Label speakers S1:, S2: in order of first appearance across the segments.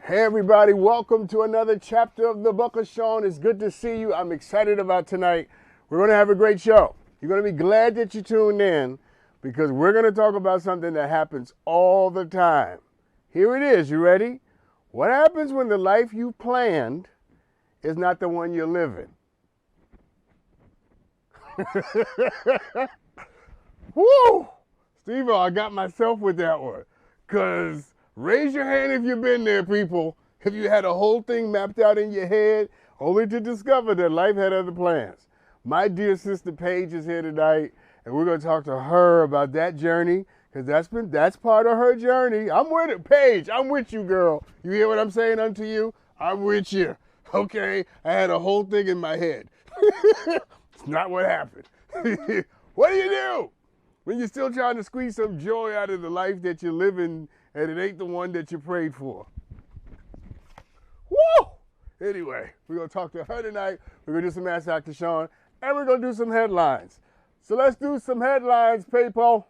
S1: Hey everybody, welcome to another chapter of the Book of Sean. It's good to see you. I'm excited about tonight. We're going to have a great show. You're going to be glad that you tuned in because we're going to talk about something that happens all the time. Here it is. You ready? What happens when the life you planned is not the one you're living? Woo! Steve, I got myself with that one. Because raise your hand if you've been there, people. If you had a whole thing mapped out in your head, only to discover that life had other plans. My dear sister Paige is here tonight, and we're going to talk to her about that journey, because that's part of her journey. I'm with it, Paige. I'm with you, girl. You hear what I'm saying unto you? I'm with you. Okay? I had a whole thing in my head. It's not what happened. What do you do when you're still trying to squeeze some joy out of the life that you're living and it ain't the one that you prayed for? Woo! Anyway, we're going to talk to her tonight. We're going to do some Ask Dr. Sean, and we're going to do some headlines. So let's do some headlines, people.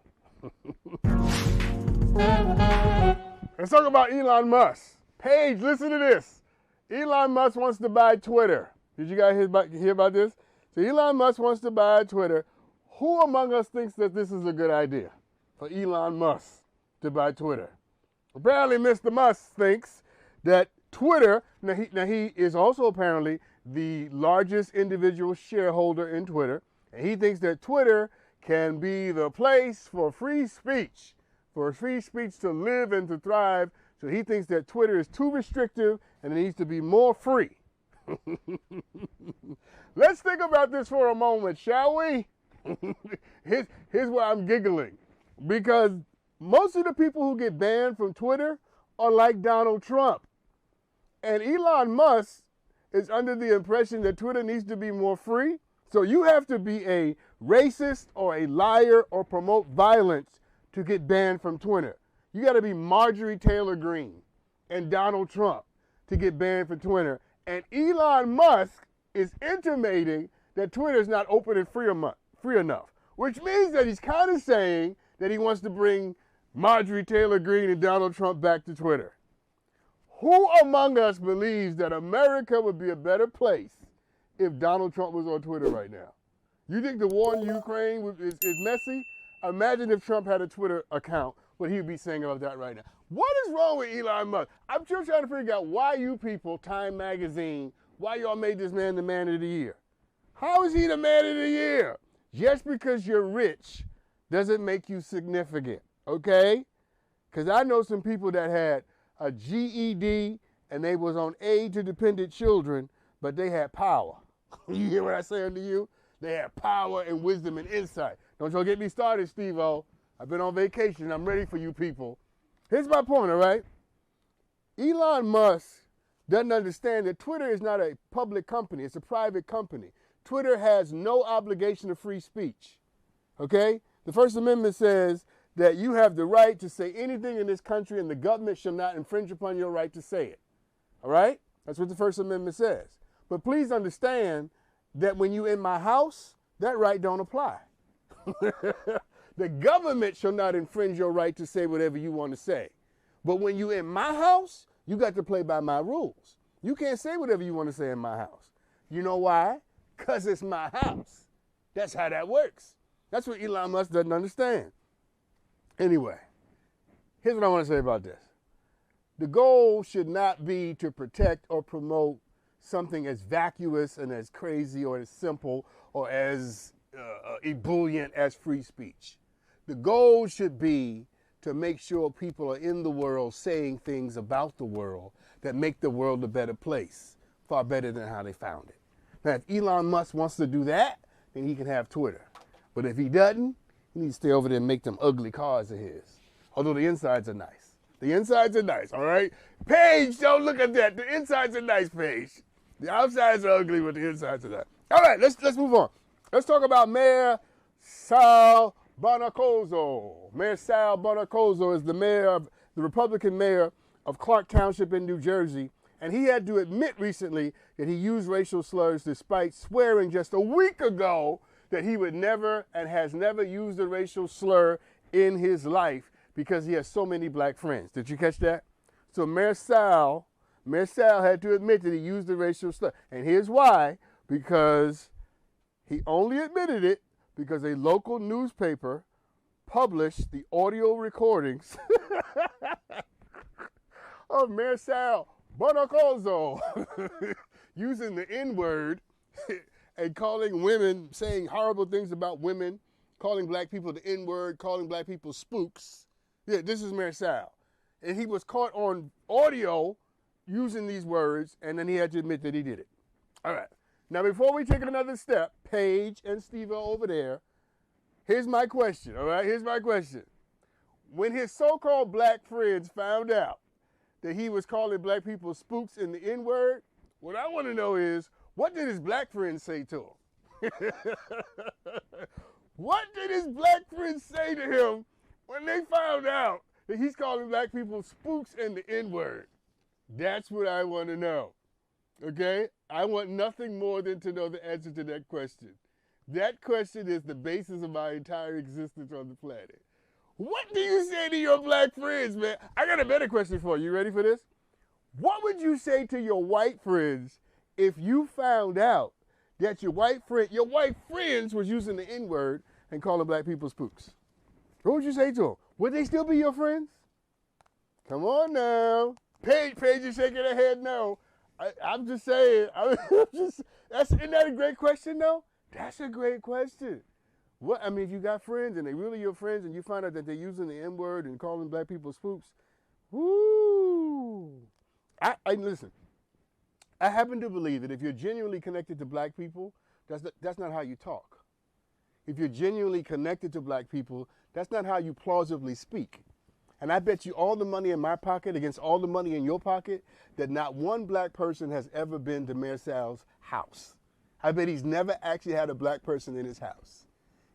S1: Let's talk about Elon Musk. Paige, listen to this. Elon Musk wants to buy Twitter. Did you guys hear about this? So Elon Musk wants to buy Twitter. Who among us thinks that this is a good idea for Elon Musk to buy Twitter? Apparently, Mr. Musk thinks that Twitter, now he is also apparently the largest individual shareholder in Twitter, and he thinks that Twitter can be the place for free speech to live and to thrive. So he thinks that Twitter is too restrictive and it needs to be more free. Let's think about this for a moment, shall we? Here's why I'm giggling. Because most of the people who get banned from Twitter are like Donald Trump. And Elon Musk is under the impression that Twitter needs to be more free. So you have to be a racist or a liar or promote violence to get banned from Twitter. You got to be Marjorie Taylor Greene and Donald Trump to get banned from Twitter. And Elon Musk is intimating that Twitter is not open and free enough, which means that he's kind of saying that he wants to bring Marjorie Taylor Greene and Donald Trump back to Twitter. Who among us believes that America would be a better place if Donald Trump was on Twitter right now? You think the war in Ukraine is messy? Imagine if Trump had a Twitter account, what he would be saying about that right now. What is wrong with Elon Musk? I'm still trying to figure out why you people, Time Magazine, why y'all made this man the man of the year. How is he the man of the year? Just because you're rich doesn't make you significant, okay? Because I know some people that had a GED and they was on aid to dependent children, but they had power. You hear what I'm saying to you? They had power and wisdom and insight. Don't y'all get me started, Steve-O. I've been on vacation. I'm ready for you people. Here's my point, all right? Elon Musk doesn't understand that Twitter is not a public company. It's a private company. Twitter has no obligation of free speech, okay? The First Amendment says that you have the right to say anything in this country and the government shall not infringe upon your right to say it, all right? That's what the First Amendment says. But please understand that when you're in my house, that right don't apply. The government shall not infringe your right to say whatever you want to say. But when you're in my house, you got to play by my rules. You can't say whatever you want to say in my house. You know why? Because it's my house. That's how that works. That's what Elon Musk doesn't understand. Anyway, here's what I want to say about this. The goal should not be to protect or promote something as vacuous and as crazy or as simple or as ebullient as free speech. The goal should be to make sure people are in the world saying things about the world that make the world a better place, far better than how they found it. Now, if Elon Musk wants to do that, then he can have Twitter. But if he doesn't, he needs to stay over there and make them ugly cars of his. Although the insides are nice. The insides are nice, all right? Paige, don't look at that. The insides are nice, Paige. The outsides are ugly, but the insides are nice. All right, let's move on. Let's talk about Mayor Sal Bonacoso. Mayor Sal Bonacoso is the Republican mayor of Clark Township in New Jersey, and he had to admit recently that he used racial slurs despite swearing just a week ago that he would never and has never used a racial slur in his life because he has so many black friends. Did you catch that? So Mayor Sal Mayor Sal had to admit that he used the racial slur. And here's why. Because he only admitted it because a local newspaper published the audio recordings of Mayor Sal Bonacoso using the N-word and calling women, saying horrible things about women, calling black people the N-word, calling black people spooks. Yeah, this is Mayor Sal. And he was caught on audio using these words, and then he had to admit that he did it. All right. Now, before we take another step, Paige and Steve over there, here's my question, all right? Here's my question. When his so-called black friends found out that he was calling black people spooks in the N-word, what I want to know is, what did his black friends say to him? What did his black friends say to him when they found out that he's calling black people spooks in the N-word? That's what I want to know, okay? I want nothing more than to know the answer to that question. That question is the basis of my entire existence on the planet. What do you say to your black friends, man? I got a better question for you. You ready for this? What would you say to your white friends if you found out that your white friends was using the N-word and calling black people spooks? What would you say to them? Would they still be your friends? Come on now. Paige is shaking her head no. I'm just saying. Isn't that a great question, though? That's a great question. What I mean, if you got friends and they really your friends and you find out that they're using the N-word and calling black people spooks, woo! Listen, I happen to believe that if you're genuinely connected to black people, that's not how you talk. If you're genuinely connected to black people, that's not how you plausibly speak. And I bet you all the money in my pocket against all the money in your pocket that not one black person has ever been to Mayor Sal's house. I bet he's never actually had a black person in his house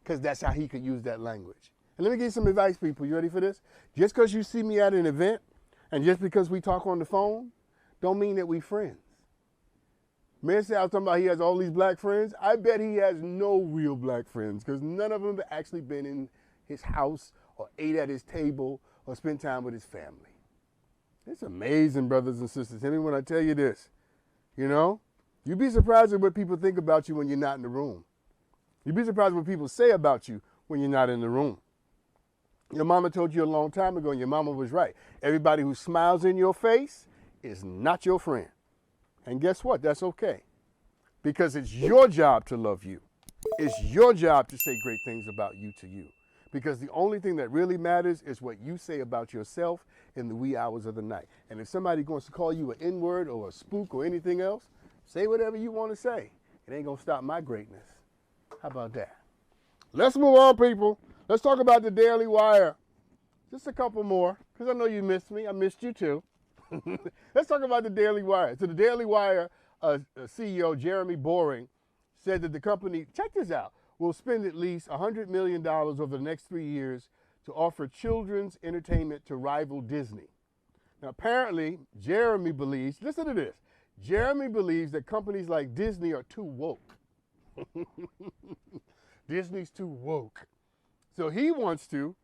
S1: because that's how he could use that language. And let me give you some advice, people. You ready for this? Just because you see me at an event and just because we talk on the phone don't mean that we friends. Mayor Sal talking about he has all these black friends. I bet he has no real black friends because none of them have actually been in his house or ate at his table or spend time with his family. It's amazing, brothers and sisters. Hear me when I tell you this. You know, you'd be surprised at what people think about you when you're not in the room. You'd be surprised what people say about you when you're not in the room. Your mama told you a long time ago, and your mama was right. Everybody who smiles in your face is not your friend. And guess what? That's okay. Because it's your job to love you. It's your job to say great things about you to you. Because the only thing that really matters is what you say about yourself in the wee hours of the night. And if somebody wants to call you an N-word or a spook or anything else, say whatever you want to say. It ain't going to stop my greatness. How about that? Let's move on, people. Let's talk about the Daily Wire. Just a couple more, because I know you missed me. I missed you too. Let's talk about the Daily Wire. So the Daily Wire CEO, Jeremy Boring, said that the company, check this out, will spend at least $100 million over the next 3 years to offer children's entertainment to rival Disney. Now, apparently, Jeremy believes, listen to this, Jeremy believes that companies like Disney are too woke. Disney's too woke. So he wants to,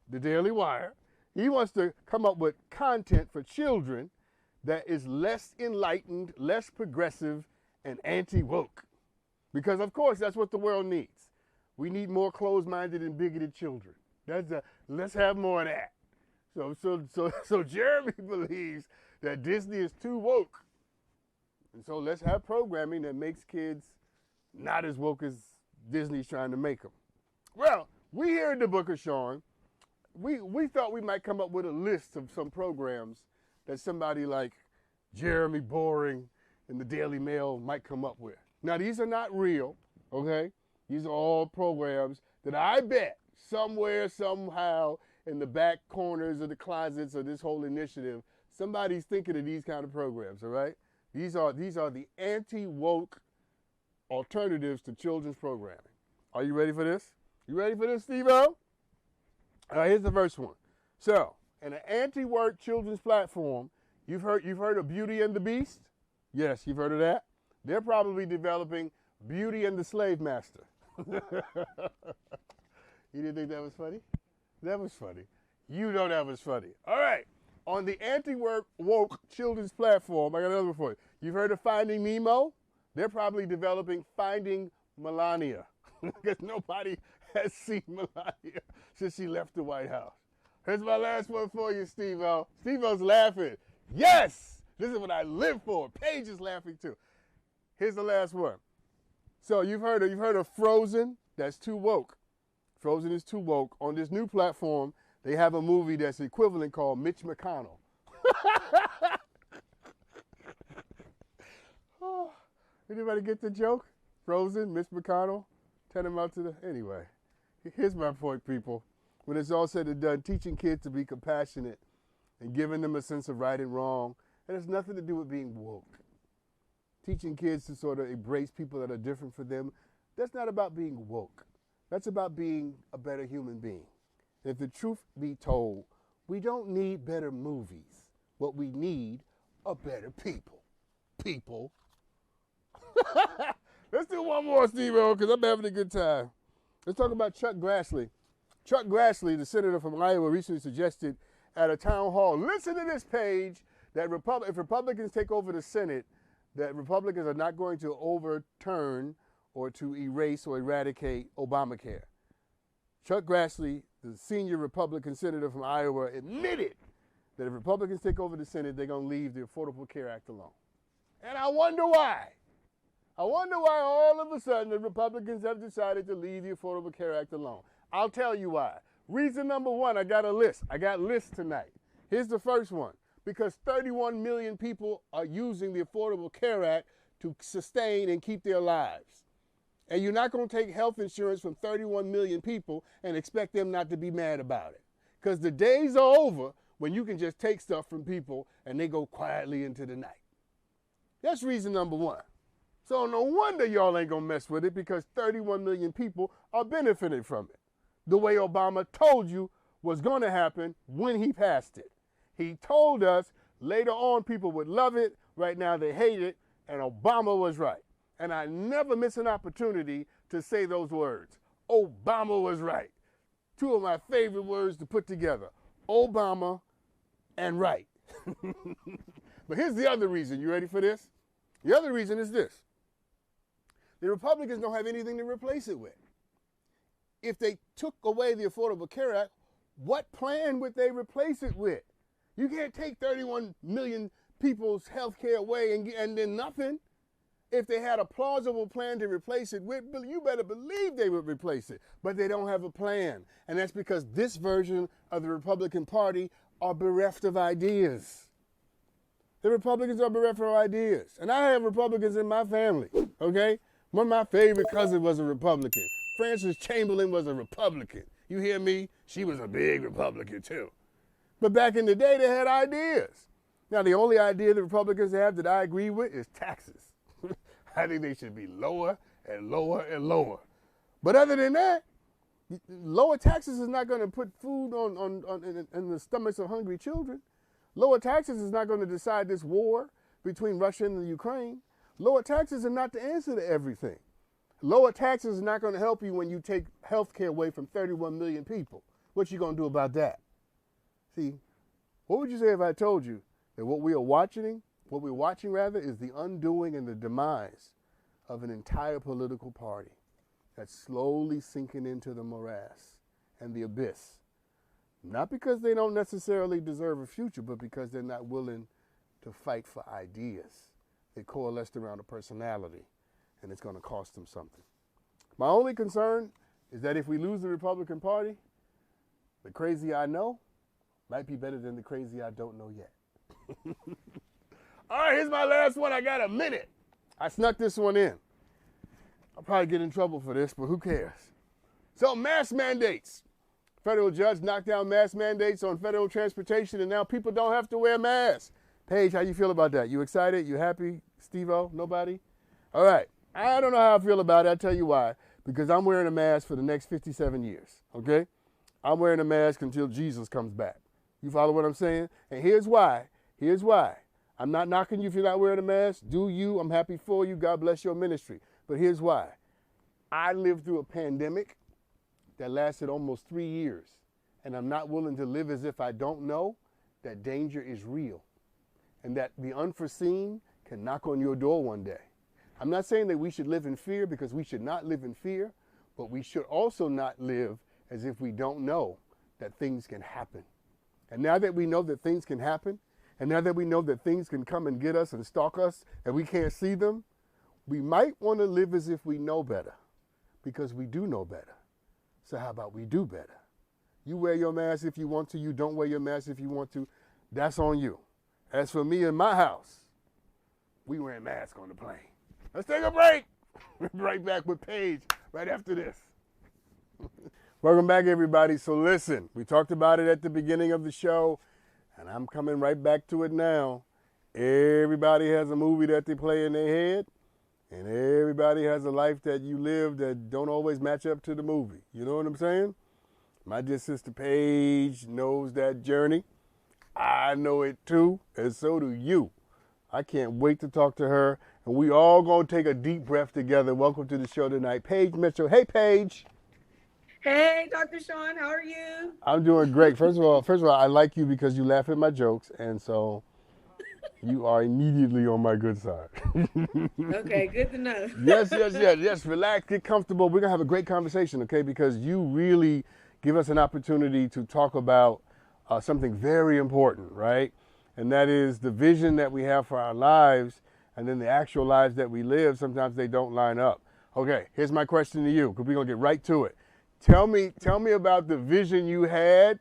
S1: the Daily Wire, he wants to come up with content for children that is less enlightened, less progressive, and anti-woke. Because, of course, that's what the world needs. We need more closed-minded and bigoted children. Let's have more of that. So Jeremy believes that Disney is too woke. And so let's have programming that makes kids not as woke as Disney's trying to make them. Well, we here in the Book of Sean, we thought we might come up with a list of some programs that somebody like Jeremy Boring and the Daily Mail might come up with. Now, these are not real, okay? These are all programs that I bet somewhere, somehow, in the back corners of the closets of this whole initiative, somebody's thinking of these kind of programs, all right? These are the anti-woke alternatives to children's programming. Are you ready for this? You ready for this, Steve-O? All right, here's the first one. So, in an anti-woke children's platform, you've heard of Beauty and the Beast? Yes, you've heard of that? They're probably developing Beauty and the Slave Master. You didn't think that was funny? That was funny. You know that was funny. All right. On the anti-woke children's platform, I got another one for you. You've heard of Finding Nemo? They're probably developing Finding Melania because nobody has seen Melania since she left the White House. Here's my last one for you, Steve-O. Steve-O's laughing. Yes! This is what I live for. Paige is laughing too. Here's the last one. So you've heard of Frozen? That's too woke. Frozen is too woke. On this new platform, they have a movie that's equivalent called Mitch McConnell. Oh, anybody get the joke? Frozen, Mitch McConnell, turn him out to the... Anyway, here's my point, people. When it's all said and done, teaching kids to be compassionate and giving them a sense of right and wrong, it has nothing to do with being woke. Teaching kids to sort of embrace people that are different from them, that's not about being woke. That's about being a better human being. And if the truth be told, we don't need better movies. What we need are better people. People. Let's do one more, Steve-O, because I'm having a good time. Let's talk about ChuckGrassley. ChuckGrassley, the senator from Iowa, recently suggested at a town hall, listen to this page, that if Republicans take over the Senate, that Republicans are not going to overturn or to erase or eradicate Obamacare. ChuckGrassley, the senior Republican senator from Iowa, admitted that if Republicans take over the Senate, they're going to leave the Affordable Care Act alone. And I wonder why. I wonder why all of a sudden the Republicans have decided to leave the Affordable Care Act alone. I'll tell you why. Reason number one, I got a list. I got lists tonight. Here's the first one. Because 31 million people are using the Affordable Care Act to sustain and keep their lives. And you're not going to take health insurance from 31 million people and expect them not to be mad about it. Because the days are over when you can just take stuff from people and they go quietly into the night. That's reason number one. So no wonder y'all ain't going to mess with it, because 31 million people are benefiting from it. The way Obama told you was going to happen when he passed it. He told us later on people would love it, right now they hate it, and Obama was right. And I never miss an opportunity to say those words. Obama was right. Two of my favorite words to put together. Obama and right. But here's the other reason. You ready for this? The other reason is this. The Republicans don't have anything to replace it with. If they took away the Affordable Care Act, what plan would they replace it with? You can't take 31 million people's health care away and then nothing. If they had a plausible plan to replace it with, you better believe they would replace it. But they don't have a plan. And that's because this version of the Republican Party are bereft of ideas. The Republicans are bereft of ideas. And I have Republicans in my family, okay? One of my favorite cousins was a Republican. Frances Chamberlain was a Republican. You hear me? She was a big Republican too. But back in the day, they had ideas. Now, the only idea the Republicans have that I agree with is taxes. I think they should be lower and lower and lower. But other than that, lower taxes is not going to put food in the stomachs of hungry children. Lower taxes is not going to decide this war between Russia and the Ukraine. Lower taxes are not the answer to everything. Lower taxes is not going to help you when you take health care away from 31 million people. What you going to do about that? See, what would you say if I told you that what we're watching is the undoing and the demise of an entire political party that's slowly sinking into the morass and the abyss? Not because they don't necessarily deserve a future, but because they're not willing to fight for ideas. They coalesced around a personality, and it's going to cost them something. My only concern is that if we lose the Republican Party, the crazy I know might be better than the crazy I don't know yet. All right, here's my last one. I got a minute. I snuck this one in. I'll probably get in trouble for this, but who cares? So mask mandates. Federal judge knocked down mask mandates on federal transportation, and now people don't have to wear masks. Paige, how you feel about that? You excited? You happy? Steve-O? Nobody? All right. I don't know how I feel about it. I'll tell you why. Because I'm wearing a mask for the next 57 years, okay? I'm wearing a mask until Jesus comes back. You follow what I'm saying? And here's why. Here's why. I'm not knocking you if you're not wearing a mask. Do you? I'm happy for you. God bless your ministry. But here's why. I lived through a pandemic that lasted almost 3 years, and I'm not willing to live as if I don't know that danger is real and that the unforeseen can knock on your door one day. I'm not saying that we should live in fear, because we should not live in fear, but we should also not live as if we don't know that things can happen. And now that we know that things can happen, and now that we know that things can come and get us and stalk us and we can't see them, we might want to live as if we know better, because we do know better. So how about we do better? You wear your mask if you want to. You don't wear your mask if you want to. That's on you. As for me and my house, we wearing masks on the plane. Let's take a break. We'll be right back with Paige right after this. Welcome back, everybody. So listen, we talked about it at the beginning of the show, and I'm coming right back to it now. Everybody has a movie that they play in their head, and everybody has a life that you live that don't always match up to the movie. You know what I'm saying? My dear sister Paige knows that journey. I know it too, and so do you. I can't wait to talk to her, and we all gonna take a deep breath together. Welcome to the show tonight, Paige Mitchell. Hey, Paige.
S2: Hey, Dr. Sean, how are you?
S1: I'm doing great. First of all, I like you because you laugh at my jokes, and so you are immediately on my good side.
S2: Okay, good to know.
S1: Yes. Relax, get comfortable. We're gonna have a great conversation, okay? Because you really give us an opportunity to talk about something very important, right? And that is the vision that we have for our lives, and then the actual lives that we live. Sometimes they don't line up. Okay, here's my question to you, because we're gonna get right to it. Tell me about the vision you had,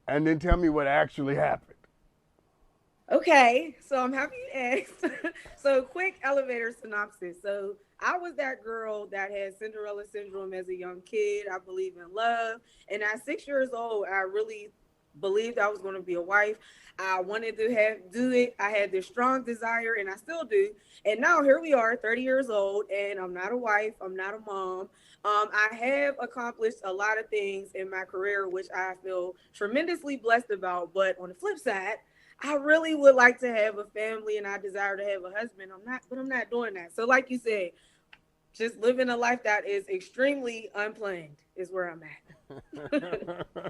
S1: and then tell me what actually happened.
S2: Okay, so I'm happy you asked. So, quick elevator synopsis. So, I was that girl that had Cinderella Syndrome as a young kid. I believe in love. And at 6 years old, I really believed I was going to be a wife. I wanted to do it. I had this strong desire, and I still do. And now here we are, 30 years old, and I'm not a wife. I'm not a mom. I have accomplished a lot of things in my career, which I feel tremendously blessed about. But on the flip side, I really would like to have a family, and I desire to have a husband. I'm not doing that. So, like you said, just living a life that is extremely unplanned is where I'm at.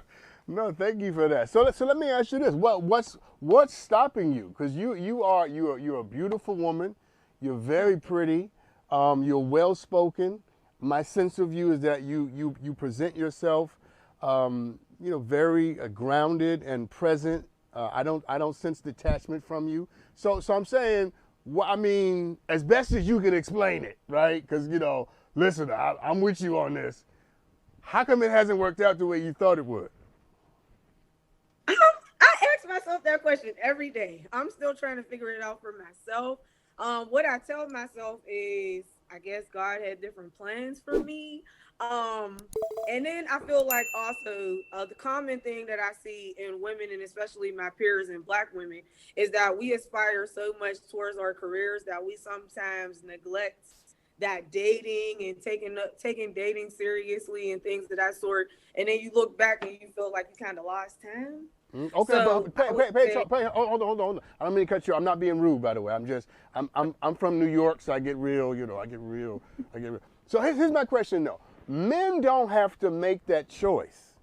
S1: No, thank you for that. So let me ask you this: what's stopping you? Because you're a beautiful woman. You're very pretty. You're well spoken. My sense of you is that you present yourself, very grounded and present. I don't sense detachment from you. So I'm saying, as best as you can explain it, right? Because listen, I'm with you on this. How come it hasn't worked out the way you thought it would?
S2: I ask myself that question every day. I'm still trying to figure it out for myself. What I tell myself is, I guess God had different plans for me. And then I feel like also the common thing that I see in women, and especially my peers and Black women, is that we aspire so much towards our careers that we sometimes neglect that dating and taking dating seriously and things of that sort. And then you look back and you feel like you kind of lost time.
S1: Okay,
S2: So
S1: but
S2: I would say,
S1: hold on. I don't mean to cut you. I'm not being rude, by the way. I'm from New York, so I get real. I get real. So here's my question, though. Men don't have to make that choice,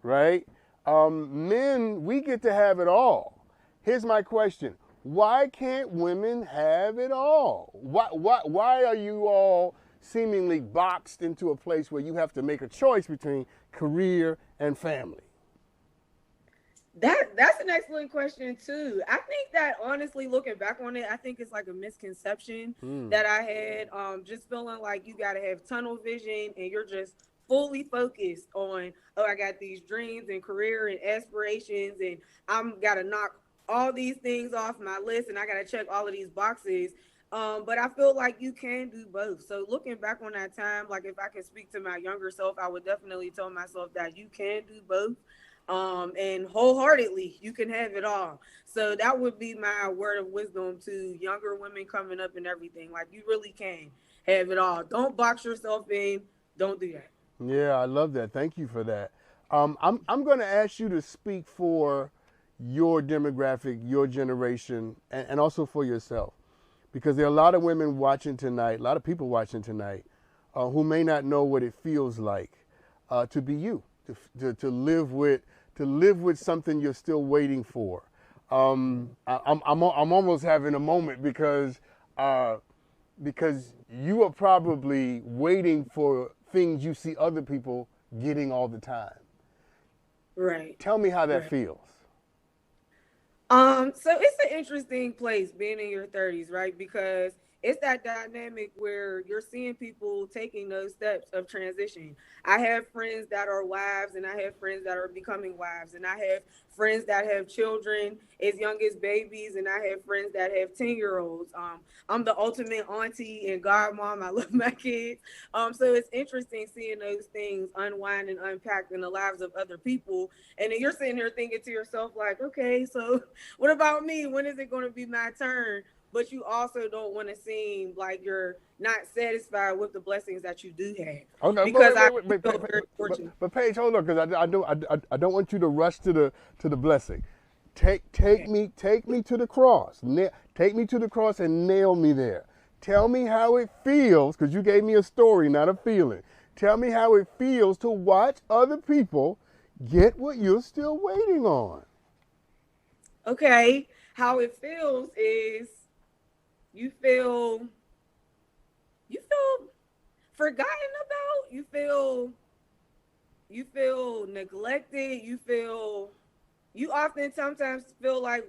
S1: right? Men, we get to have it all. Here's my question: why can't women have it all? Why are you all seemingly boxed into a place where you have to make a choice between career and family?
S2: that's an excellent question too. I think that honestly, looking back on it, I think it's like a misconception that I had. Just feeling like you got to have tunnel vision and you're just fully focused on, oh, I got these dreams and career and aspirations, and I'm got to knock all these things off my list, and I got to check all of these boxes. But I feel like you can do both. So looking back on that time, like if I could speak to my younger self, I would definitely tell myself that you can do both. And wholeheartedly, you can have it all. So that would be my word of wisdom to younger women coming up and everything. Like you really can have it all. Don't box yourself in. Don't do that.
S1: Yeah, I love that. Thank you for that. I'm going to ask you to speak for your demographic, your generation, and also for yourself, because there are a lot of women watching tonight, a lot of people watching tonight, who may not know what it feels like to be you, to live with something you're still waiting for. I'm almost having a moment uh, because you are probably waiting for things you see other people getting all the time.
S2: Right.
S1: Tell me how that
S2: Right.
S1: feels.
S2: So it's an interesting place being in your 30s, right? Because it's that dynamic where you're seeing people taking those steps of transition. I have friends that are wives, and I have friends that are becoming wives, and I have friends that have children as young as babies, and I have friends that have 10-year-olds. I'm the ultimate auntie and godmom. I love my kids. So it's interesting seeing those things unwind and unpacked in the lives of other people. And then you're sitting here thinking to yourself, like, okay, so what about me? When is it going to be my turn? But you also don't want to seem like you're not satisfied with the blessings that you do have,
S1: Oh no,
S2: because I
S1: wait,
S2: feel very fortunate.
S1: but Paige, hold on, because I don't want you to rush to the blessing.
S2: Okay.
S1: Take me to the cross. Take me to the cross and nail me there. Tell me how it feels, because you gave me a story, not a feeling. Tell me how it feels to watch other people get what you're still waiting on.
S2: Okay. How it feels is you feel you feel forgotten about. You feel neglected. You often sometimes feel like,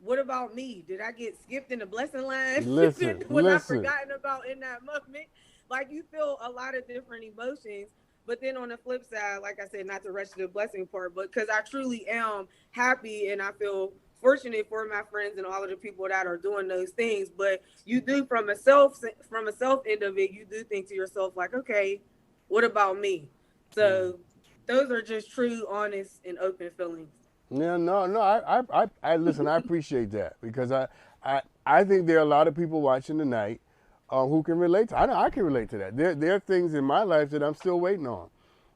S2: what about me? Did I get skipped in the blessing line?
S1: Listen,
S2: Was I
S1: listen.
S2: forgotten about in that moment? Like, you feel a lot of different emotions. But then on the flip side, like I said, not to rush to the blessing part, but because I truly am happy and I feel fortunate for my friends and all of the people that are doing those things. But you do, from a self end of it, you do think to yourself like, okay, what about me?
S1: Yeah.
S2: So those are just true, honest, and open feelings.
S1: Yeah, no. I listen. I appreciate that because I think there are a lot of people watching tonight who can relate to. I know I can relate to that. There are things in my life that I'm still waiting on,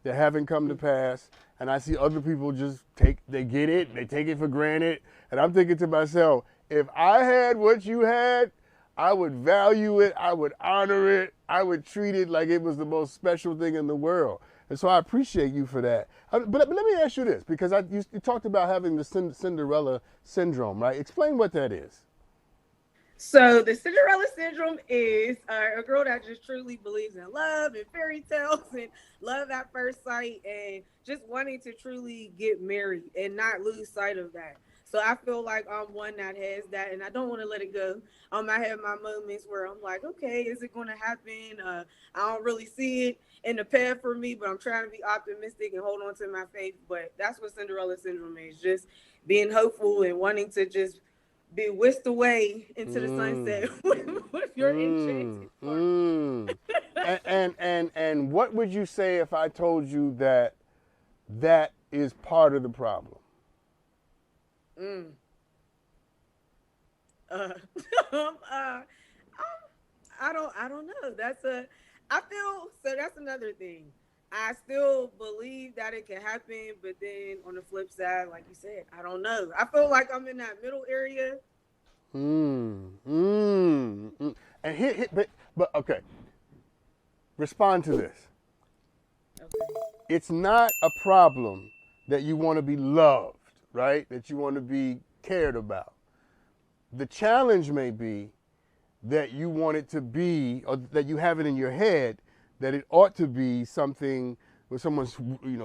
S1: that haven't come to pass, and I see other people just they get it, they take it for granted, and I'm thinking to myself, if I had what you had, I would value it, I would honor it, I would treat it like it was the most special thing in the world. And so I appreciate you for that. But let me ask you this, because you talked about having the Cinderella syndrome, right? Explain what that is.
S2: So the Cinderella Syndrome is a girl that just truly believes in love and fairy tales and love at first sight and just wanting to truly get married and not lose sight of that. So I feel like I'm one that has that, and I don't want to let it go. I have my moments where I'm like, okay, is it going to happen? I don't really see it in the path for me, but I'm trying to be optimistic and hold on to my faith. But that's what Cinderella Syndrome is: just being hopeful and wanting to just be whisked away into the sunset
S1: Mm,
S2: with your enchanted heart.
S1: mm. And what would you say if I told you that that is part of the problem?
S2: Mm. Uh, um, uh, I don't know. I feel so. That's another thing. I still believe that it can happen, but then on the flip side, like you said, I don't know. I feel like I'm in that middle area.
S1: And but okay, respond to this.
S2: Okay.
S1: It's not a problem that you want to be loved, right? That you want to be cared about. The challenge may be that you want it to be, or that you have it in your head that it ought to be something where someone,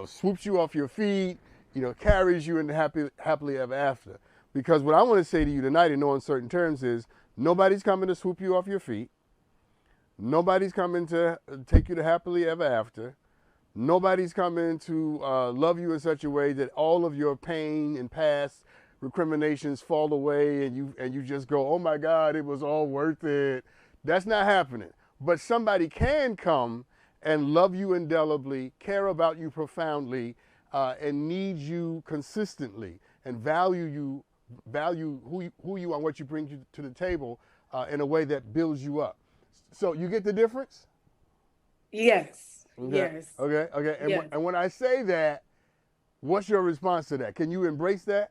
S1: swoops you off your feet, carries you into happily ever after. Because what I want to say to you tonight in no uncertain terms is nobody's coming to swoop you off your feet. Nobody's coming to take you to happily ever after. Nobody's coming to love you in such a way that all of your pain and past recriminations fall away and you just go, oh my God, it was all worth it. That's not happening. But somebody can come and love you indelibly, care about you profoundly, and need you consistently, and value who you are, what you bring to the table in a way that builds you up. So you get the difference?
S2: Yes.
S1: Okay,
S2: Yes.
S1: okay.
S2: Yes.
S1: And when I say that, what's your response to that? Can you embrace that?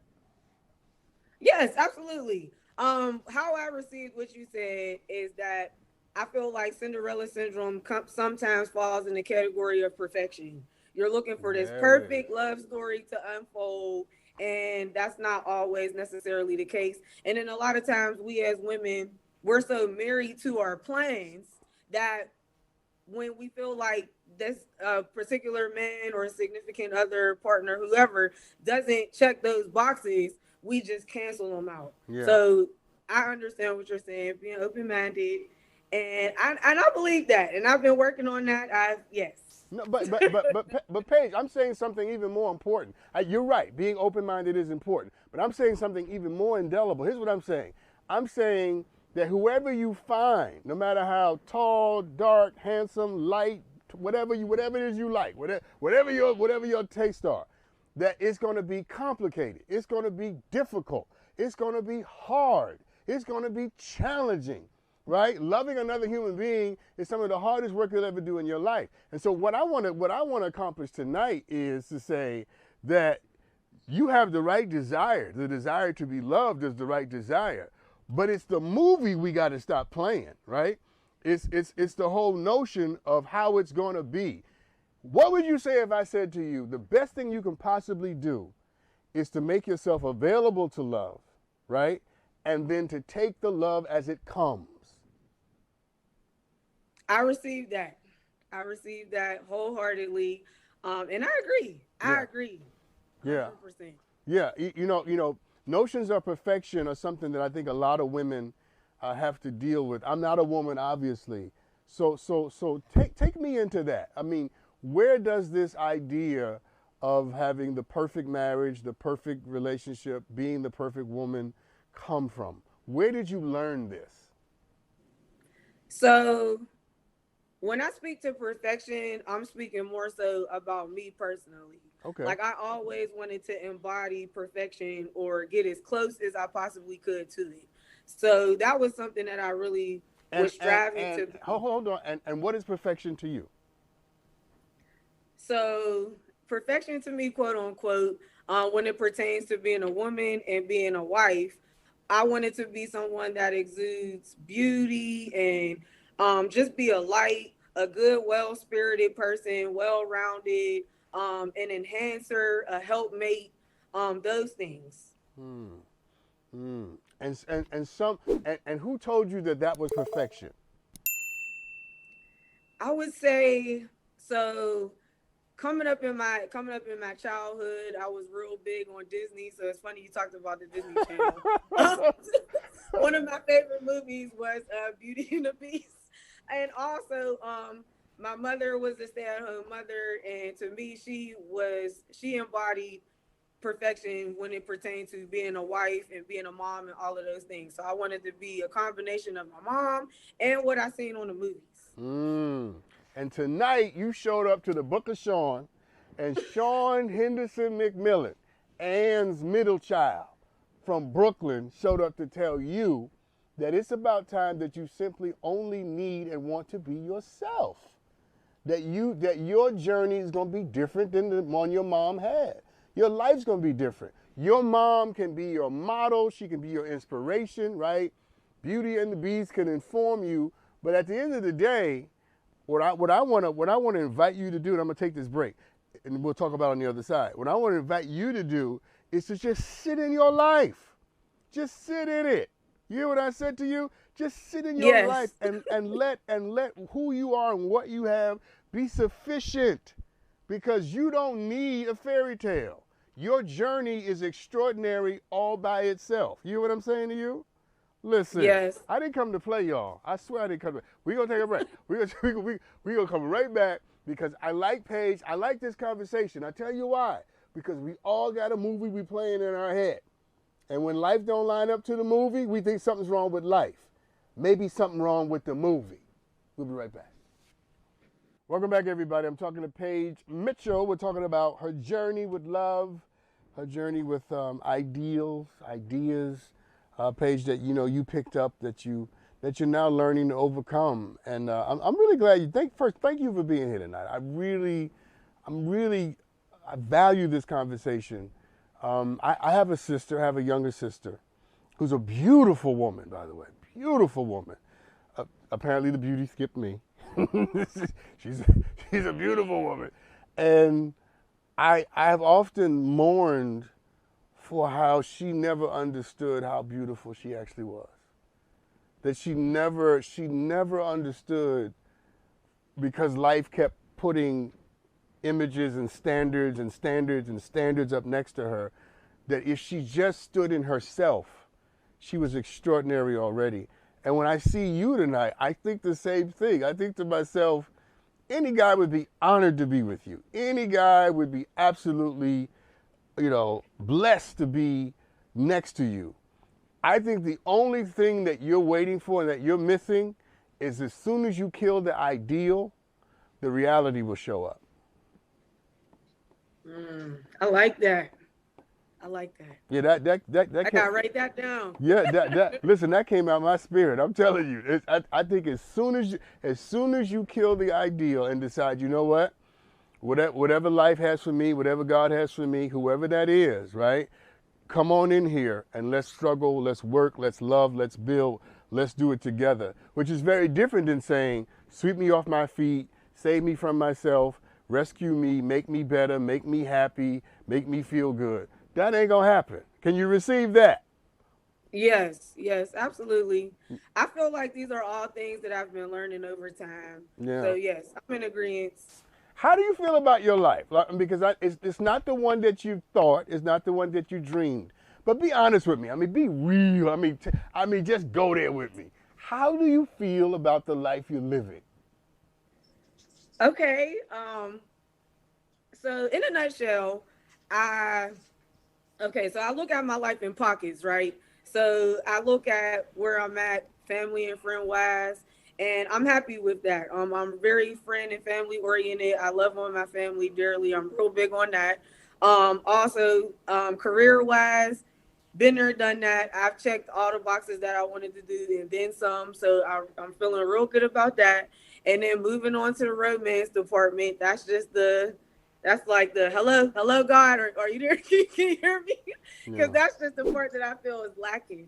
S2: Yes, absolutely. How I received what you said is that I feel like Cinderella syndrome sometimes falls in the category of perfection. You're looking for this
S1: There it is.
S2: perfect love story to unfold, and that's not always necessarily the case. And then a lot of times we as women, we're so married to our plans that when we feel like this particular man or significant other partner, whoever, doesn't check those boxes, we just cancel them out.
S1: Yeah.
S2: So I understand what you're saying, being open minded, and I believe that, and I've been working on that. Yes.
S1: No, but Paige, I'm saying something even more important. You're right. Being open-minded is important, but I'm saying something even more indelible. Here's what I'm saying. I'm saying that whoever you find, no matter how tall, dark, handsome, light, whatever it is you like, whatever your tastes are, that it's going to be complicated. It's going to be difficult. It's going to be hard. It's going to be challenging. Right? Loving another human being is some of the hardest work you'll ever do in your life. And so what I want to accomplish tonight is to say that you have the right desire. The desire to be loved is the right desire. But it's the movie we got to stop playing, right? It's the whole notion of how it's going to be. What would you say if I said to you, the best thing you can possibly do is to make yourself available to love, right? And then to take the love as it comes.
S2: I received that. I received that wholeheartedly, and I agree. I agree. 100%.
S1: Yeah. You know, notions of perfection are something that I think a lot of women have to deal with. I'm not a woman, obviously. So take me into that. I mean, where does this idea of having the perfect marriage, the perfect relationship, being the perfect woman come from? Where did you learn this?
S2: So when I speak to perfection, I'm speaking more so about me personally.
S1: Okay.
S2: Like I always wanted to embody perfection or get as close as I possibly could to it. So that was something that I really was striving to.
S1: Hold on. And what is perfection to you?
S2: So perfection to me, quote unquote, when it pertains to being a woman and being a wife, I wanted to be someone that exudes beauty and just be a light, a good, well-spirited person, well-rounded, an enhancer, a helpmate, those things.
S1: And who told you that was perfection?
S2: I would say so. Coming up in my childhood, I was real big on Disney. So it's funny you talked about the Disney Channel. One of my favorite movies was Beauty and the Beast, and also my mother was a stay-at-home mother, and to me, she embodied perfection when it pertained to being a wife and being a mom and all of those things. So I wanted to be a combination of my mom and what I seen on the movies.
S1: And tonight you showed up to the Book of Sean, and Sean Henderson McMillan, Ann's middle child from Brooklyn, showed up to tell you that it's about time that you simply only need and want to be yourself. That your journey is going to be different than the one your mom had. Your life's going to be different. Your mom can be your model. She can be your inspiration, right? Beauty and the Beast can inform you. But at the end of the day, what I want to invite you to do, and I'm going to take this break, and we'll talk about it on the other side. What I want to invite you to do is to just sit in your life. Just sit in it. You hear what I said to you? Just sit in your life and let who you are and what you have be sufficient, because you don't need a fairy tale. Your journey is extraordinary all by itself. You hear what I'm saying to you? Listen, I didn't come to play, y'all. I swear I didn't come to play. We're going to take a break. We're going to come right back because I like Paige. I like this conversation. I tell you why. Because we all got a movie we playing in our head. And when life don't line up to the movie, we think something's wrong with life. Maybe something wrong with the movie. We'll be right back. Welcome back, everybody. I'm talking to Paige Mitchell. We're talking about her journey with love, her journey with ideals, ideas, Paige, that you picked up that you're now learning to overcome. And I'm really glad thank you for being here tonight. I value this conversation. I have a younger sister, who's a beautiful woman, by the way, beautiful woman. Apparently the beauty skipped me. she's a beautiful woman. And I have often mourned for how she never understood how beautiful she actually was. That she never understood, because life kept putting images and standards and standards and standards up next to her, that if she just stood in herself, she was extraordinary already. And when I see you tonight, I think the same thing. I think to myself, any guy would be honored to be with you. Any guy would be absolutely, blessed to be next to you. I think the only thing that you're waiting for and that you're missing is, as soon as you kill the ideal, the reality will show up.
S2: I like that.
S1: Yeah, that
S2: I gotta write that down.
S1: Yeah, listen, that came out of my spirit. I'm telling you. I think as soon as you kill the ideal and decide, you know what? Whatever life has for me, whatever God has for me, whoever that is, right? Come on in here and let's struggle, let's work, let's love, let's build, let's do it together. Which is very different than saying, sweep me off my feet, save me from myself, rescue me, make me better, make me happy, make me feel good. That ain't gonna happen. Can you receive that?
S2: Yes, absolutely. I feel like these are all things that I've been learning over time.
S1: Yeah.
S2: So yes, I'm in agreement.
S1: How do you feel about your life? Because it's not the one that you thought, it's not the one that you dreamed. But be honest with me. I mean, be real. I mean, just go there with me. How do you feel about the life you're living?
S2: Okay. So in a nutshell, so I look at my life in pockets, right? So I look at where I'm at, family and friend wise, and I'm happy with that. I'm very friend and family oriented. I love on my family dearly. I'm real big on that. Also, career wise, been there, done that. I've checked all the boxes that I wanted to do and then some. So I'm feeling real good about that. And then moving on to the romance department, that's like the hello God, or are you there? Can you hear me? Because that's just the part that I feel is lacking.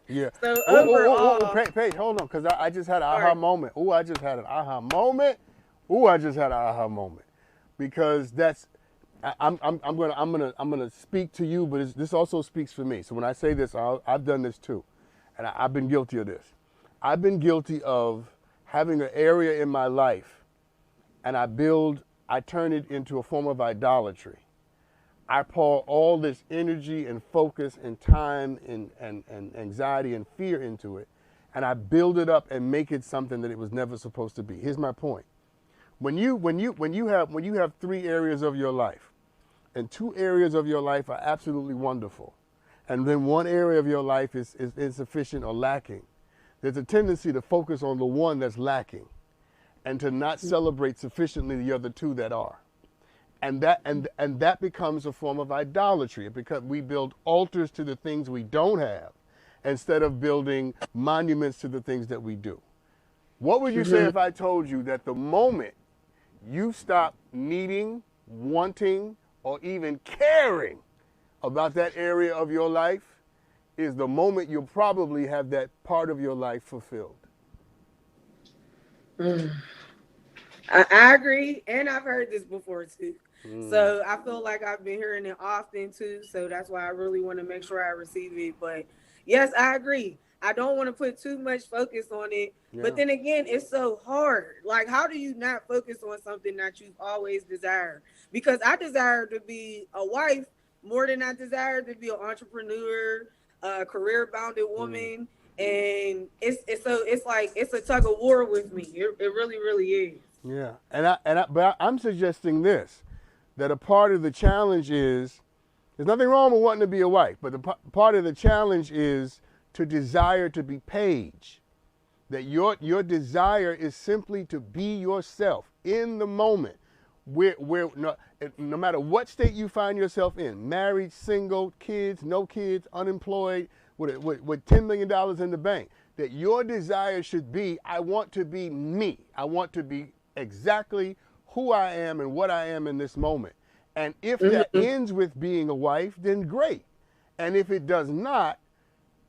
S1: Yeah.
S2: So overall,
S1: hold on, because I just had an aha moment. I just had an aha moment. Because I'm gonna speak to you, but this also speaks for me. So when I say this, I've done this too, and I've been guilty of this. I've been guilty of having an area in my life, and I turn it into a form of idolatry. I pour all this energy and focus and time and anxiety and fear into it, and I build it up and make it something that it was never supposed to be. Here's my point. When you have 3 areas of your life, and 2 areas of your life are absolutely wonderful, and then 1 area of your life is insufficient or lacking, there's a tendency to focus on the one that's lacking and to not celebrate sufficiently the other 2 that are. And that becomes a form of idolatry, because we build altars to the things we don't have instead of building monuments to the things that we do. What would you say if I told you that the moment you stop needing, wanting, or even caring about that area of your life is the moment you'll probably have that part of your life fulfilled?
S2: I agree, and I've heard this before too. So I feel like I've been hearing it often too. So that's why I really want to make sure I receive it. But yes, I agree. I don't want to put too much focus on it. Yeah. But then again, it's so hard. Like, how do you not focus on something that you've always desired? Because I desire to be a wife more than I desire to be an entrepreneur, a career-bounded woman. And it's like it's a tug of war with me. It really, really is.
S1: Yeah, but I'm suggesting this, that a part of the challenge is, there's nothing wrong with wanting to be a wife, but the part of the challenge is to desire to be Paige. That your desire is simply to be yourself in the moment, where no matter what state you find yourself in, married, single, kids, no kids, unemployed, with $10 million in the bank, that your desire should be, I want to be me. I want to be exactly who I am and what I am in this moment. And if that ends with being a wife, then great. And if it does not,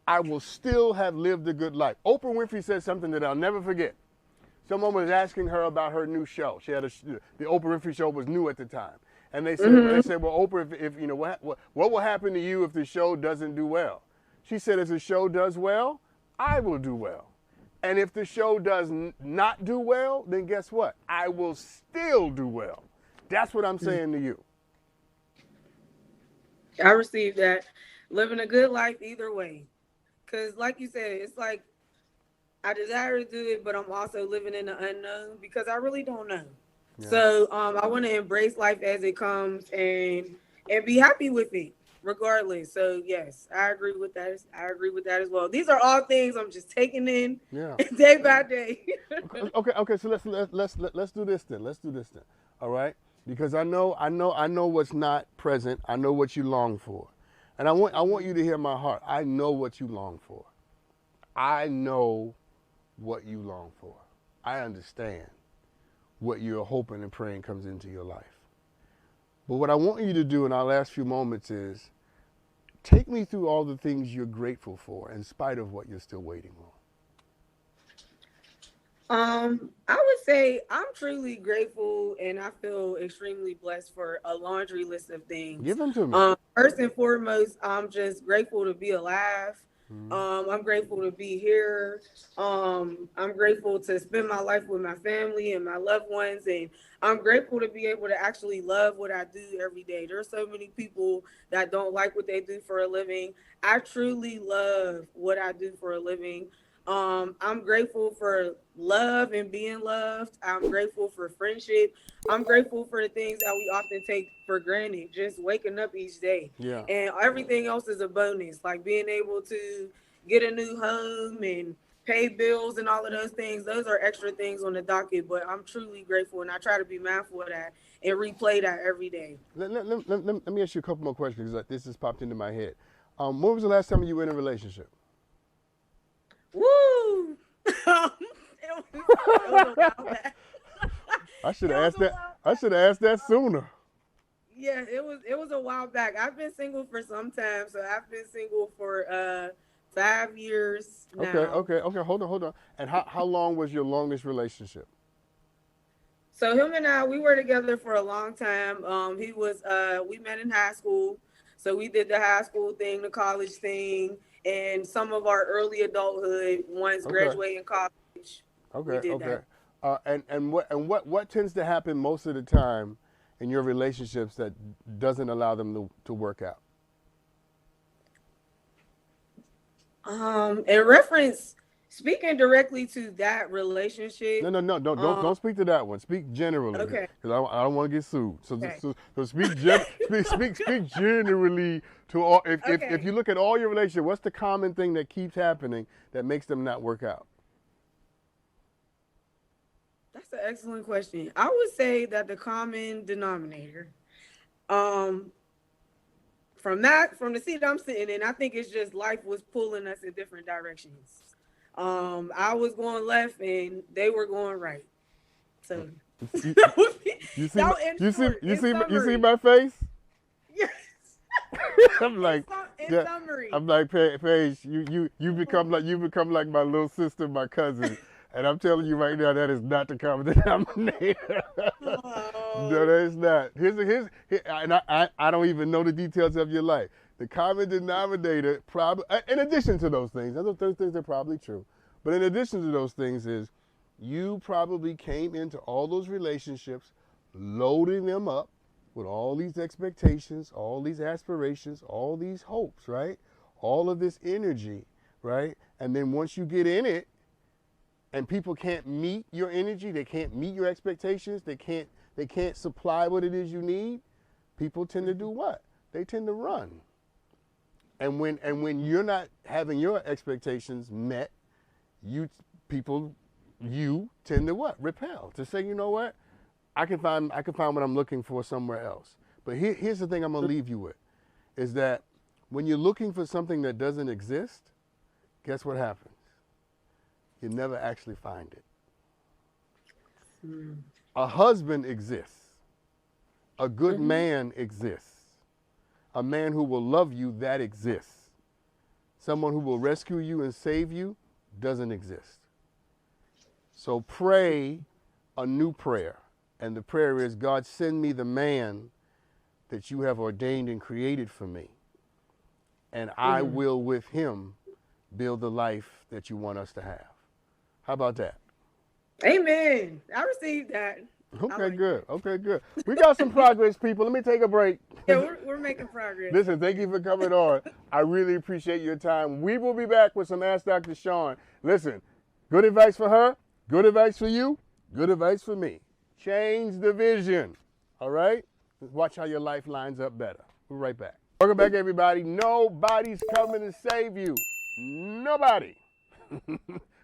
S1: I will still have lived a good life. Oprah Winfrey said something that I'll never forget. Someone was asking her about her new show. The Oprah Winfrey show was new at the time. And
S2: Mm-hmm.
S1: they said, well, Oprah, if you know what will happen to you if the show doesn't do well? She said, if the show does well, I will do well. And if the show does not do well, then guess what? I will still do well. That's what I'm saying to you.
S2: I received that. Living a good life either way. Because, like you said, it's like I desire to do it, but I'm also living in the unknown because I really don't know.
S1: Yeah.
S2: So I want to embrace life as it comes and be happy with it, regardless. So yes, I agree with that. I agree with that as well. These are all things I'm just taking in
S1: Yeah.
S2: day by day.
S1: Okay. So let's do this then. Let's do this then. All right. Because I know what's not present. I know what you long for, and I want you to hear my heart. I know what you long for. I know what you long for. I understand what you're hoping and praying comes into your life. But what I want you to do in our last few moments is take me through all the things you're grateful for in spite of what you're still waiting
S2: I would say I'm truly grateful and I feel extremely blessed for a laundry list of
S1: on.
S2: things.
S1: Give them to me.
S2: First and foremost, I'm just grateful to be alive.
S1: Mm-hmm.
S2: I'm grateful to be here. I'm grateful to spend my life with my family and my loved ones, and I'm grateful to be able to actually love what I do every day. There's so many people that don't like what they do for a living. I truly love what I do for a living. I'm grateful for love and being loved. I'm grateful for friendship. I'm grateful for the things that we often take for granted, just waking up each day.
S1: Yeah.
S2: And everything else is a bonus, like being able to get a new home and pay bills and all of those things. Those are extra things on the docket, but I'm truly grateful and I try to be mindful of that and replay that every day.
S1: Let me ask you a couple more questions because this just popped into my head. When was the last time you were in a relationship?
S2: Woo! It was a while back.
S1: I should
S2: It
S1: have
S2: was
S1: asked
S2: a
S1: that.
S2: while
S1: I
S2: back.
S1: should have asked that sooner.
S2: Yeah, it was a while back. I've been single for some time, so I've been single for 5 years now.
S1: Okay. Hold on. And how long was your longest relationship?
S2: So him and I, we were together for a long time. He was we met in high school. So we did the high school thing, the college thing, and some of our early adulthood once
S1: Okay.
S2: graduating college. We did
S1: Okay.
S2: that.
S1: What tends to happen most of the time in your relationships that doesn't allow them to work out?
S2: In reference, speaking directly to that relationship,
S1: No.
S2: um,
S1: Don't speak to that one. Speak generally,
S2: okay,
S1: because I don't want to get sued.
S2: okay,
S1: So speak generally to all. If
S2: okay.
S1: you look at all your relationships, what's the common thing that keeps happening that makes them not work out?
S2: That's an excellent question. I would say that the common denominator, um, from the seat I'm sitting in, I think it's just life was pulling us in different directions. I was going left and they were going right. So
S1: You,
S2: that would be
S1: you see my
S2: that in short, in
S1: you see
S2: summary.
S1: my face?
S2: Yes.
S1: I'm like,
S2: In
S1: yeah.
S2: summary.
S1: I'm like, Paige, you become like my little sister, my cousin, and I'm telling you right now that is not the common denominator. No,
S2: Oh.
S1: that is not. And I don't even know the details of your life. The common denominator, probably, in addition to those things, those things are probably true, but in addition to those things is you probably came into all those relationships loading them up with all these expectations, all these aspirations, all these hopes, right? All of this energy, right? And then once you get in it and people can't meet your energy, they can't meet your expectations, they can't supply what it is you need, people tend to do what? They tend to run. And when you're not having your expectations met, you tend to what? Repel. To say, you know what? I can find what I'm looking for somewhere else. But here's the thing I'm gonna leave you with, is that when you're looking for something that doesn't exist, guess what happens? You never actually find it.
S2: Mm.
S1: A husband exists. A good
S2: Mm-hmm.
S1: man exists. A man who will love you, that exists. Someone who will rescue you and save you doesn't exist. So pray a new prayer. And the prayer is, God, send me the man that you have ordained and created for me. And I will, with him, build the life that you want us to have. How about that?
S2: Amen. I received that.
S1: Okay, good. Okay, good. We got some progress, people. Let me take a break.
S2: Yeah, we're making progress.
S1: Listen, thank you for coming on. I really appreciate your time. We will be back with some Ask Dr. Sean. Listen, good advice for her, good advice for you, good advice for me. Change the vision, all right? Watch how your life lines up better. We're right back. Welcome back, everybody. Nobody's coming to save you. Nobody.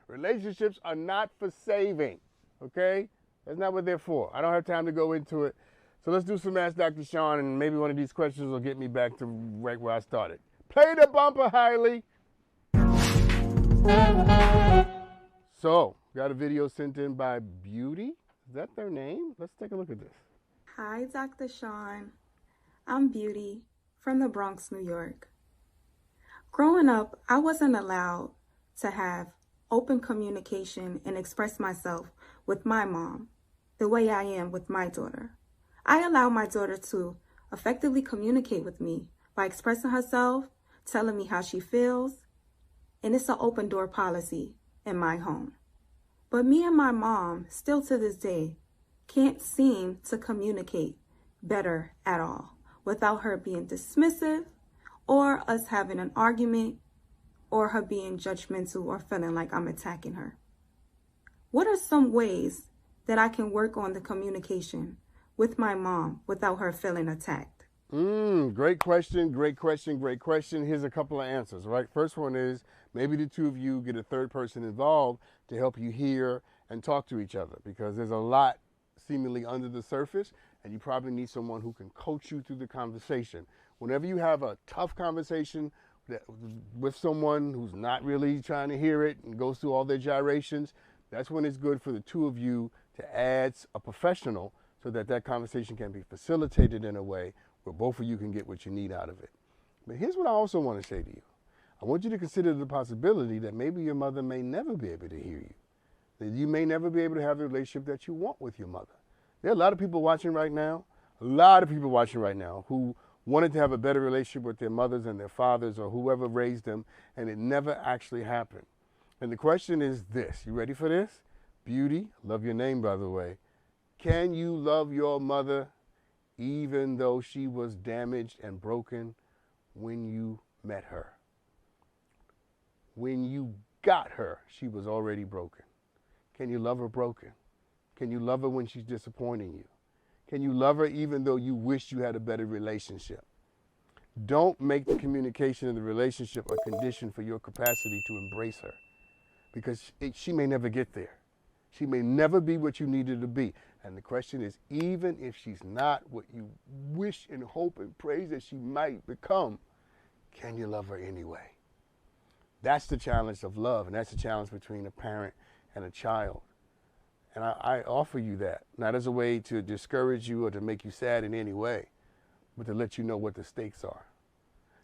S1: Relationships are not for saving, okay? That's not what they're for. I don't have time to go into it. So let's do some Ask Dr. Sean, and maybe one of these questions will get me back to right where I started. Play the bumper, Hailey. So, got a video sent in by Beauty. Is that their name? Let's take a look at this.
S3: Hi, Dr. Sean. I'm Beauty from the Bronx, New York. Growing up, I wasn't allowed to have open communication and express myself with my mom the way I am with my daughter. I allow my daughter to effectively communicate with me by expressing herself, telling me how she feels, and it's an open door policy in my home. But me and my mom, still to this day, can't seem to communicate better at all without her being dismissive or us having an argument or her being judgmental or feeling like I'm attacking her. What are some ways that I can work on the communication with my mom without her feeling attacked?
S1: Great question, great question, great question. Here's a couple of answers, right? First one is maybe the two of you get a third person involved to help you hear and talk to each other, because there's a lot seemingly under the surface, and you probably need someone who can coach you through the conversation. Whenever you have a tough conversation with someone who's not really trying to hear it and goes through all their gyrations, that's when it's good for the two of you to add a professional so that that conversation can be facilitated in a way where both of you can get what you need out of it. But here's what I also want to say to you. I want you to consider the possibility that maybe your mother may never be able to hear you, that you may never be able to have the relationship that you want with your mother. There are a lot of people watching right now, who wanted to have a better relationship with their mothers and their fathers or whoever raised them, and it never actually happened. And the question is this. You ready for this? Beauty, love your name, by the way. Can you love your mother even though she was damaged and broken when you met her? When you got her, she was already broken. Can you love her broken? Can you love her when she's disappointing you? Can you love her even though you wish you had a better relationship? Don't make the communication in the relationship a condition for your capacity to embrace her, because she may never get there. She may never be what you need her to be. And the question is, even if she's not what you wish and hope and pray that she might become, can you love her anyway? That's the challenge of love, and that's the challenge between a parent and a child. And I offer you that, not as a way to discourage you or to make you sad in any way, but to let you know what the stakes are.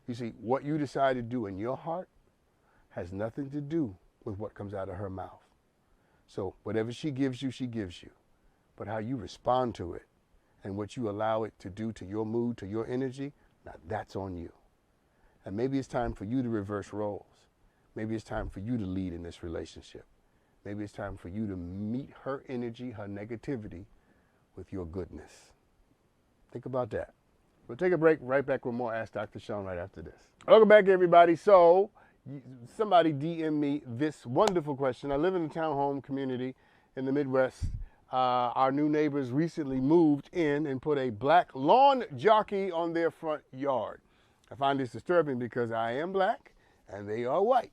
S1: You see, what you decide to do in your heart has nothing to do with what comes out of her mouth. So whatever she gives you, she gives you. But how you respond to it and what you allow it to do to your mood, to your energy, now that's on you. And maybe it's time for you to reverse roles. Maybe it's time for you to lead in this relationship. Maybe it's time for you to meet her energy, her negativity, with your goodness. Think about that. We'll take a break, right back with more Ask Dr. Sean right after this. Welcome back, everybody. So, somebody DM me this wonderful question. I live in a townhome community in the Midwest. Our new neighbors recently moved in and put a black lawn jockey on their front yard. I find this disturbing because I am black and they are white.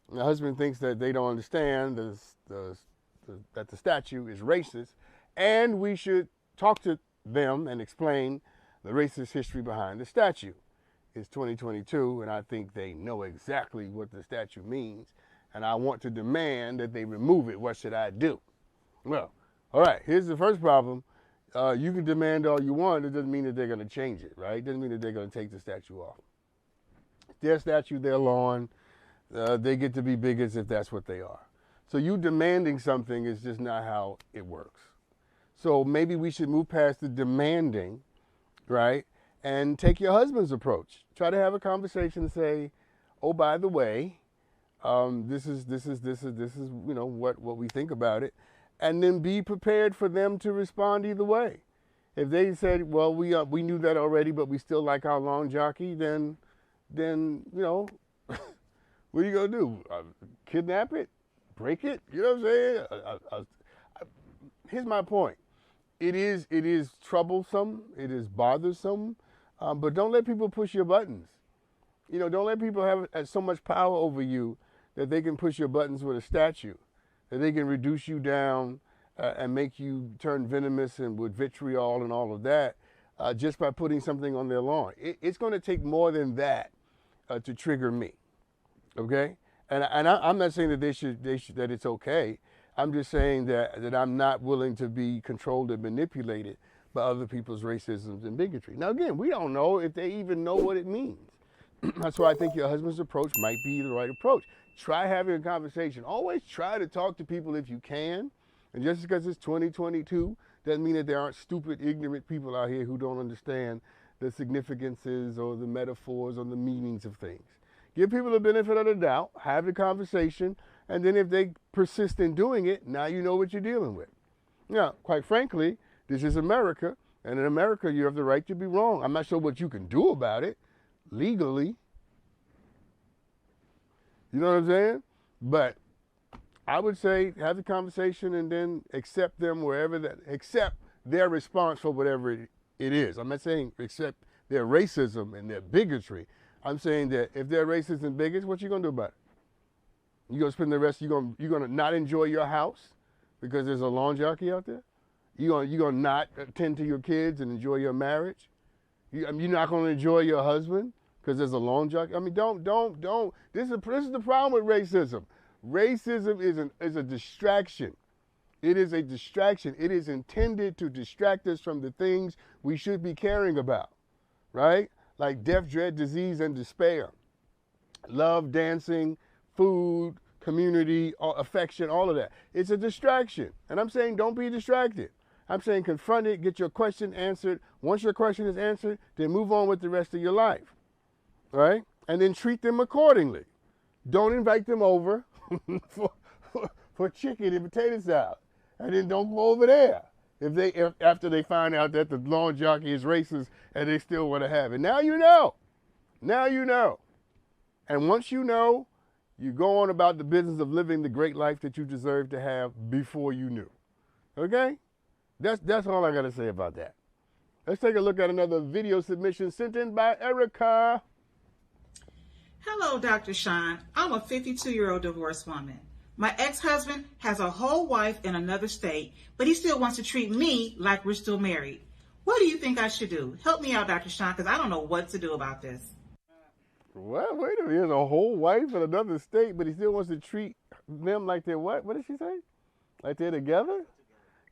S1: My husband thinks that they don't understand that the statue is racist, and we should talk to them and explain the racist history behind the statue. It's 2022, and I think they know exactly what the statue means, and I want to demand that they remove it. What should I do? Well, all right, here's the first problem. You can demand all you want. It doesn't mean that they're going to change it, right? It doesn't mean that they're going to take the statue off. It's their statue, their lawn. They get to be bigots if that's what they are. So you demanding something is just not how it works. So maybe we should move past the demanding, right, and take your husband's approach. Try to have a conversation and say, oh, by the way, this is what we think about it, and then be prepared for them to respond either way. If they said, well, we knew that already, but we still like our long jockey, then what are you gonna do? Kidnap it? Break it? You know what I'm saying? Here's my point. It is troublesome. It is bothersome, but don't let people push your buttons. Don't let people have so much power over you that they can push your buttons with a statue, that they can reduce you down and make you turn venomous and with vitriol and all of that just by putting something on their lawn. It's going to take more than that to trigger me, okay? And I'm not saying that they should that it's okay. I'm just saying that I'm not willing to be controlled and manipulated by other people's racisms and bigotry. Now, again, we don't know if they even know what it means. That's why I think your husband's approach might be the right approach. Try having a conversation. Always try to talk to people if you can. And just because it's 2022 doesn't mean that there aren't stupid, ignorant people out here who don't understand the significances or the metaphors or the meanings of things. Give people the benefit of the doubt, have the conversation, and then if they persist in doing it, now you know what you're dealing with. Now, quite frankly, this is America, and in America you have the right to be wrong. I'm not sure what you can do about it legally. You know what I'm saying? But I would say have the conversation and then accept them accept their response for whatever it is. I'm not saying accept their racism and their bigotry. I'm saying that if they're racist and bigots, what you gonna do about it? You gonna spend the rest, you're gonna not enjoy your house because there's a lawn jockey out there? You gonna not attend to your kids and enjoy your marriage? You're not gonna enjoy your husband because there's a lawn jockey? I mean, don't. This is the problem with racism. Racism is a distraction. It is a distraction. It is intended to distract us from the things we should be caring about, right? Like death, dread, disease, and despair. Love, dancing, food, community, affection, all of that. It's a distraction. And I'm saying don't be distracted. I'm saying confront it, get your question answered. Once your question is answered, then move on with the rest of your life, right? And then treat them accordingly. Don't invite them over for chicken and potato salad. And then don't go over there if after they find out that the lawn jockey is racist and they still want to have it. Now you know. Now you know. And once you know, you go on about the business of living the great life that you deserve to have before you knew. Okay? That's all I got to say about that. Let's take a look at another video submission sent in by Erica.
S4: Hello, Dr. Sean. I'm a 52-year-old divorced woman. My ex-husband has a whole wife in another state, but he still wants to treat me like we're still married. What do you think I should do? Help me out, Dr. Sean, because I don't know what to do about this.
S1: What? Wait a minute. He has a whole wife in another state, but he still wants to treat them like they're what? What did she say? Like they're together?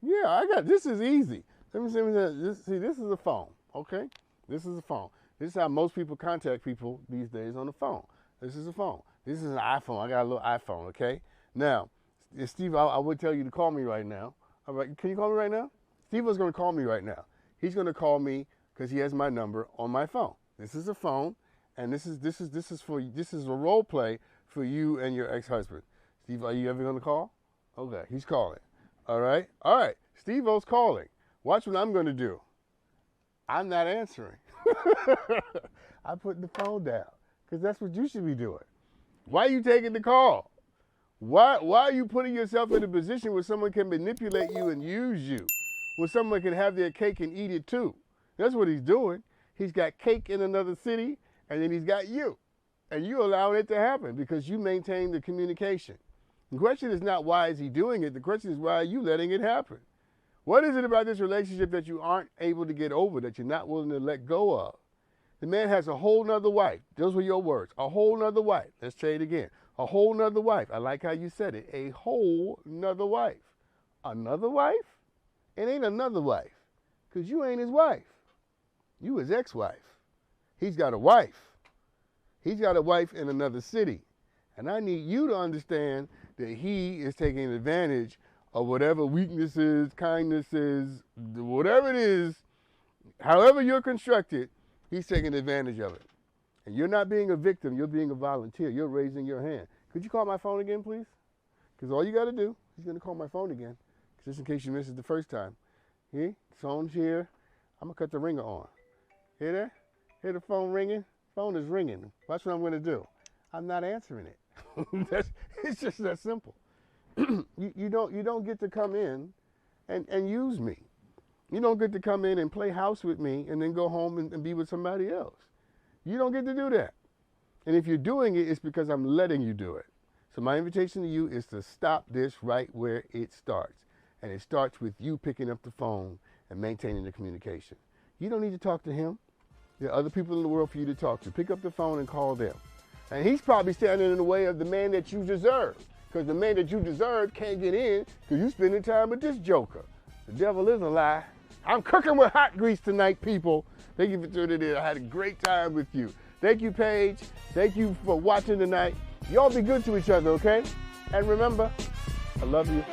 S1: Yeah, this is easy. Let me see, this is a phone, okay? This is a phone. This is how most people contact people these days on the phone. This is a phone. This is an iPhone. I got a little iPhone, okay? Now, Steve, I would tell you to call me right now. All right, can you call me right now? Steve was going to call me right now. He's going to call me because he has my number on my phone. This is a phone, and this is a role play for you and your ex-husband. Steve, are you ever going to call? Okay, he's calling. All right. Steve-O's calling. Watch what I'm going to do. I'm not answering. I put the phone down because that's what you should be doing. Why are you taking the call? Why are you putting yourself in a position where someone can manipulate you and use you? Where someone can have their cake and eat it too? That's what he's doing. He's got cake in another city, and then he's got you. And you allowing it to happen because you maintain the communication. The question is not why is he doing it. The question is why are you letting it happen? What is it about this relationship that you aren't able to get over, that you're not willing to let go of? The man has a whole nother wife. Those were your words. A whole nother wife. Let's say it again. A whole nother wife. I like how you said it. A whole nother wife. Another wife? It ain't another wife. Because you ain't his wife. You his ex-wife. He's got a wife. He's got a wife in another city. And I need you to understand that he is taking advantage of whatever weaknesses, kindnesses, whatever it is, however you're constructed, He's taking advantage of it. And you're not being a victim, you're being a volunteer. You're raising your hand. Could you call my phone again, please? Because all you got to do, he's going to call my phone again, just in case you missed it the first time. See, phone's here. I'm going to cut the ringer on. Hear that? Hear the phone ringing? Phone is ringing. Watch what I'm going to do. I'm not answering it. It's just that simple. you don't get to come in and use me. You don't get to come in and play house with me and then go home and be with somebody else. You don't get to do that. And if you're doing it, it's because I'm letting you do it. So my invitation to you is to stop this right where it starts. And it starts with you picking up the phone and maintaining the communication. You don't need to talk to him. There are other people in the world for you to talk to. Pick up the phone and call them. And he's probably standing in the way of the man that you deserve. Because the man that you deserve can't get in because you're spending time with this joker. The devil is a lie. I'm cooking with hot grease tonight, people. Thank you for tuning in. I had a great time with you. Thank you, Paige. Thank you for watching tonight. Y'all be good to each other, okay? And remember, I love you.